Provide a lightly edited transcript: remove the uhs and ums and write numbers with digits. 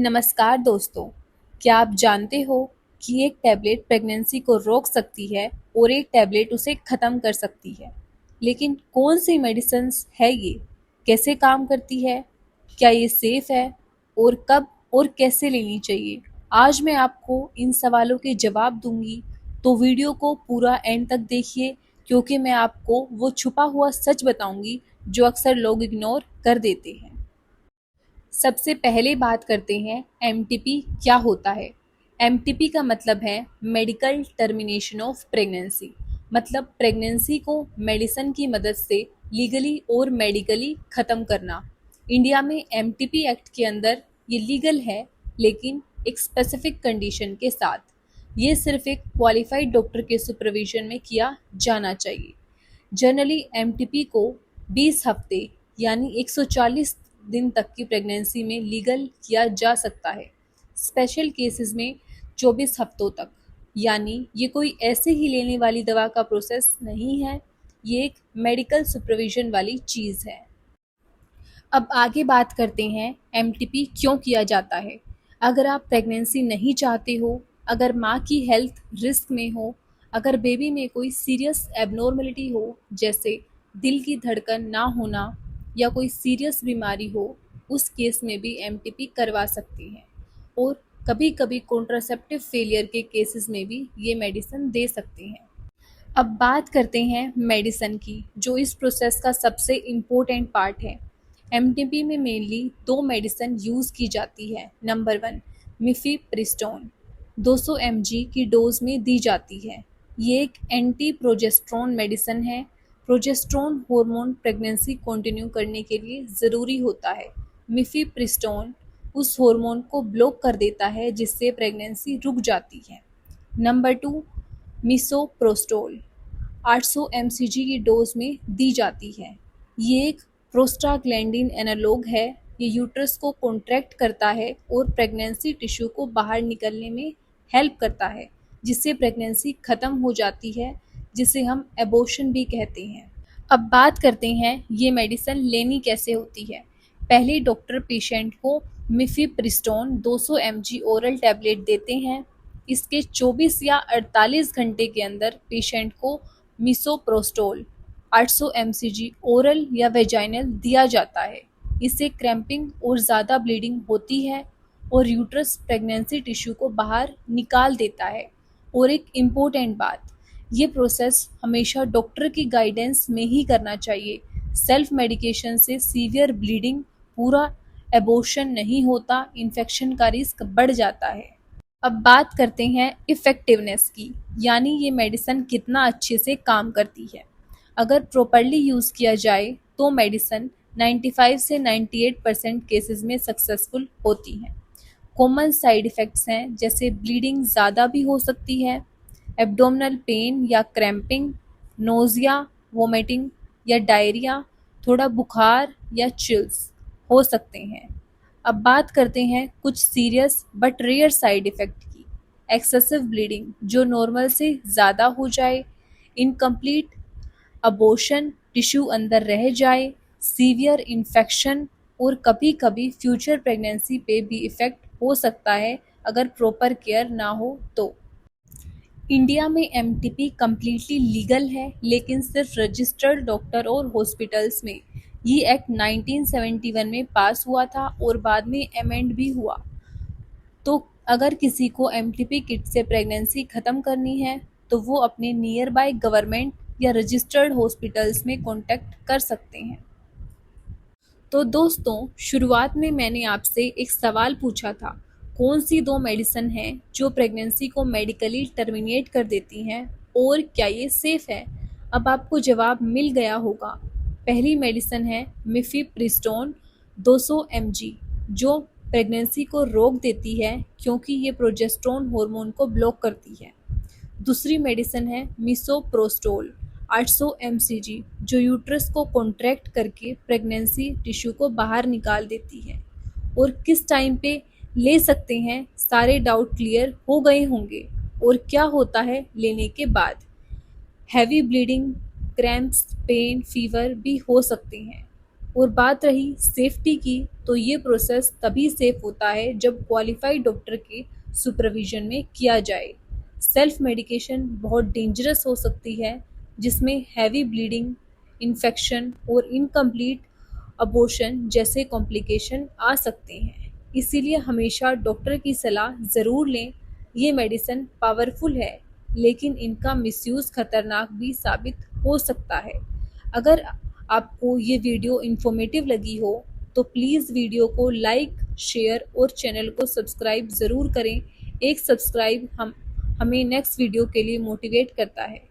नमस्कार दोस्तों, क्या आप जानते हो कि एक टैबलेट प्रेगनेंसी को रोक सकती है और एक टैबलेट उसे ख़त्म कर सकती है। लेकिन कौन सी मेडिसिन्स है ये? कैसे काम करती है? क्या ये सेफ है? और कब और कैसे लेनी चाहिए? आज मैं आपको इन सवालों के जवाब दूंगी, तो वीडियो को पूरा एंड तक देखिए क्योंकि मैं आपको वो छुपा हुआ सच बताऊंगी जो अक्सर लोग इग्नोर कर देते हैं। सबसे पहले बात करते हैं एमटीपी क्या होता है। एमटीपी का मतलब है मेडिकल टर्मिनेशन ऑफ प्रेगनेंसी, मतलब प्रेगनेंसी को मेडिसिन की मदद से लीगली और मेडिकली ख़त्म करना। इंडिया में एमटीपी एक्ट के अंदर ये लीगल है, लेकिन एक स्पेसिफिक कंडीशन के साथ। ये सिर्फ एक क्वालिफाइड डॉक्टर के सुपरविजन में किया जाना चाहिए। जनरली एमटीपी को 20 हफ्ते यानी 140 दिन तक की प्रेगनेंसी में लीगल किया जा सकता है। स्पेशल केसेस में 24 हफ्तों तक। यानी ये कोई ऐसे ही लेने वाली दवा का प्रोसेस नहीं है, ये एक मेडिकल सुपरविजन वाली चीज़ है। अब आगे बात करते हैं एमटीपी क्यों किया जाता है। अगर आप प्रेगनेंसी नहीं चाहते हो, अगर माँ की हेल्थ रिस्क में हो, अगर बेबी में कोई सीरियस एबनॉर्मलिटी हो, जैसे दिल की धड़कन ना होना या कोई सीरियस बीमारी हो, उस केस में भी एमटीपी करवा सकते हैं। और कभी कभी कॉन्ट्रासेप्टिव फेलियर के केसेस में भी ये मेडिसिन दे सकते हैं। अब बात करते हैं मेडिसिन की, जो इस प्रोसेस का सबसे इम्पोर्टेंट पार्ट है। एमटीपी में मेनली दो मेडिसिन यूज़ की जाती है। नंबर 1 मिफीप्रिस्टोन 200 mg की डोज में दी जाती है। ये एक एंटी प्रोजेस्ट्रॉन मेडिसिन है। प्रोजेस्ट्रॉन हार्मोन प्रेगनेंसी कंटिन्यू करने के लिए ज़रूरी होता है। मिफीप्रिस्टोन उस हार्मोन को ब्लॉक कर देता है, जिससे प्रेगनेंसी रुक जाती है। नंबर 2 मिसोप्रोस्टोल 800 mcg की डोज में दी जाती है। ये एक प्रोस्टाग्लैंडिन एनालॉग है। ये यूट्रस को कॉन्ट्रैक्ट करता है और प्रेगनेंसी टिश्यू को बाहर निकलने में हेल्प करता है, जिससे प्रेगनेंसी ख़त्म हो जाती है, जिसे हम एबॉर्शन भी कहते हैं। अब बात करते हैं ये मेडिसिन लेनी कैसे होती है। पहले डॉक्टर पेशेंट को मिफीप्रिस्टोन 200 mg ओरल टैबलेट देते हैं। इसके 24 या 48 घंटे के अंदर पेशेंट को मिसोप्रोस्टोल 800 mcg ओरल या वेजाइनल दिया जाता है। इससे क्रैम्पिंग और ज़्यादा ब्लीडिंग होती है और यूट्रस प्रेगनेंसी टिश्यू को बाहर निकाल देता है। और एक इम्पोर्टेंट बात, ये प्रोसेस हमेशा डॉक्टर की गाइडेंस में ही करना चाहिए। सेल्फ मेडिकेशन से सीवियर ब्लीडिंग, पूरा एबॉर्शन नहीं होता, इन्फेक्शन का रिस्क बढ़ जाता है। अब बात करते हैं इफ़ेक्टिवनेस की, यानी ये मेडिसिन कितना अच्छे से काम करती है। अगर प्रॉपरली यूज़ किया जाए तो मेडिसिन 95 से 98% केसेस में सक्सेसफुल होती हैं। कॉमन साइड इफ़ेक्ट्स हैं, जैसे ब्लीडिंग ज़्यादा भी हो सकती है, एब्डोमिनल पेन या क्रैम्पिंग, नोज़िया, वोमिटिंग या डायरिया, थोड़ा बुखार या चिल्स हो सकते हैं। अब बात करते हैं कुछ serious but rare side effect की। एक्सेसिव ब्लीडिंग, जो नॉर्मल से ज़्यादा हो जाए, इनकम्प्लीट अबॉर्शन, टिश्यू अंदर रह जाए, सीवियर इन्फेक्शन, और कभी कभी फ्यूचर प्रेगनेंसी पे भी इफ़ेक्ट हो सकता है अगर प्रॉपर केयर ना हो तो। इंडिया में एमटीपी कम्प्लीटली लीगल है, लेकिन सिर्फ रजिस्टर्ड डॉक्टर और हॉस्पिटल्स में। ये एक्ट 1971 में पास हुआ था और बाद में अमेंड भी हुआ। तो अगर किसी को एमटीपी किट से प्रेगनेंसी ख़त्म करनी है तो वो अपने नियर बाय गवर्नमेंट या रजिस्टर्ड हॉस्पिटल्स में कॉन्टैक्ट कर सकते हैं। तो दोस्तों, शुरुआत में मैंने आपसे एक सवाल पूछा था, कौन सी दो मेडिसिन हैं जो प्रेगनेंसी को मेडिकली टर्मिनेट कर देती हैं और क्या ये सेफ़ है? अब आपको जवाब मिल गया होगा। पहली मेडिसिन है मिफीप्रिस्टोन 200 mg, जो प्रेगनेंसी को रोक देती है क्योंकि ये प्रोजेस्टेरोन हार्मोन को ब्लॉक करती है। दूसरी मेडिसिन है मिसोप्रोस्टोल 800 mcg, जो यूट्रस को कॉन्ट्रैक्ट करके प्रेगनेंसी टिश्यू को बाहर निकाल देती है। और किस टाइम पे ले सकते हैं, सारे डाउट क्लियर हो गए होंगे। और क्या होता है लेने के बाद? Heavy bleeding, cramps, pain, fever भी हो सकते हैं। और बात रही सेफ्टी की, तो ये प्रोसेस तभी सेफ होता है जब क्वालिफाइड डॉक्टर के सुपरविजन में किया जाए। सेल्फ मेडिकेशन बहुत डेंजरस हो सकती है, जिसमें हैवी ब्लीडिंग, इन्फेक्शन और इनकम्प्लीट अबॉर्शन जैसे कॉम्प्लिकेशन आ सकते हैं। इसीलिए हमेशा डॉक्टर की सलाह ज़रूर लें। ये मेडिसिन पावरफुल है, लेकिन इनका मिसयूज़ खतरनाक भी साबित हो सकता है। अगर आपको ये वीडियो इन्फॉर्मेटिव लगी हो, तो प्लीज़ वीडियो को लाइक, शेयर और चैनल को सब्सक्राइब ज़रूर करें। एक सब्सक्राइब हमें नेक्स्ट वीडियो के लिए मोटिवेट करता है।